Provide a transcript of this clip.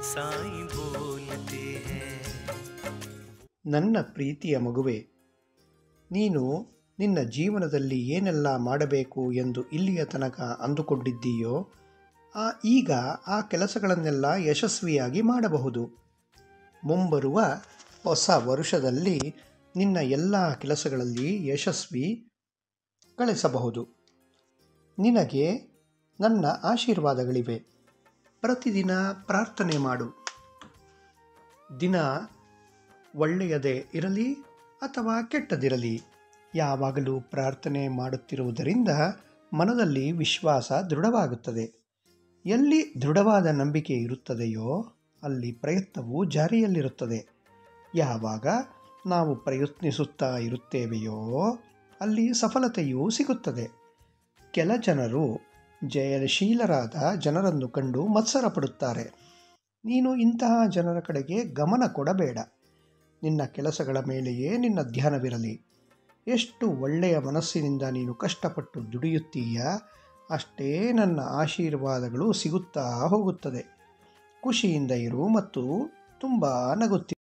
साईं बोलते हैं। ನನ್ನ ಪ್ರೀತಿಯ ಮಗುವೆ, ನೀನು ನಿನ್ನ ಜೀವನದಲ್ಲಿ ಏನೆಲ್ಲ ಮಾಡಬೇಕು ಎಂದು ಇಲ್ಲಿಯ ತನಕ ಅಂದುಕೊಂಡಿದ್ದೀಯೋ ಈಗ ಆ ಕೆಲಸಗಳನ್ನೆಲ್ಲ ಯಶಸ್ವಿಯಾಗಿ ಮಾಡಬಹುದು. ಮುಂಬರುವ ಹೊಸ ವರುಷದಲ್ಲಿ ನಿನ್ನ ಎಲ್ಲ ಕೆಲಸಗಳಲ್ಲಿ ಯಶಸ್ವಿ ಗಳಿಸಬಹುದು. ನಿನಗೆ ನನ್ನ ಆಶೀರ್ವಾದಗಳಿವೆ. ಪ್ರತಿದಿನ ಪ್ರಾರ್ಥನೆ ಮಾಡು. ದಿನ ಒಳ್ಳೆಯದೇ ಇರಲಿ ಅಥವಾ ಕೆಟ್ಟದಿರಲಿ, ಯಾವಾಗಲೂ ಪ್ರಾರ್ಥನೆ ಮಾಡುತ್ತಿರುವುದರಿಂದ ಮನದಲ್ಲಿ ವಿಶ್ವಾಸ ದೃಢವಾಗುತ್ತದೆ. ಎಲ್ಲಿ ದೃಢವಾದ ನಂಬಿಕೆ ಇರುತ್ತದೆಯೋ ಅಲ್ಲಿ ಪ್ರಯತ್ನವು ಜಾರಿಯಲ್ಲಿರುತ್ತದೆ. ಯಾವಾಗ ನಾವು ಪ್ರಯತ್ನಿಸುತ್ತಾ ಇರುತ್ತೇವೆಯೋ ಅಲ್ಲಿ ಸಫಲತೆಯೂ ಸಿಗುತ್ತದೆ. ಕೆಲ ಜನರು ಜಯಶೀಲರಾದ ಜನರನ್ನು ಕಂಡು ಮತ್ಸರ ಪಡುತ್ತಾರೆ. ನೀನು ಇಂತಹ ಜನರ ಕಡೆಗೆ ಗಮನ ಕೊಡಬೇಡ. ನಿನ್ನ ಕೆಲಸಗಳ ಮೇಲೆಯೇ ನಿನ್ನ ಧ್ಯಾನವಿರಲಿ. ಎಷ್ಟು ಒಳ್ಳೆಯ ಮನಸ್ಸಿನಿಂದ ನೀನು ಕಷ್ಟಪಟ್ಟು ದುಡಿಯುತ್ತೀಯ, ಅಷ್ಟೇ ನನ್ನ ಆಶೀರ್ವಾದಗಳು ಸಿಗುತ್ತಾ ಹೋಗುತ್ತದೆ. ಖುಷಿಯಿಂದ ಇರು ಮತ್ತು ತುಂಬ ನಗುತ್ತಿ.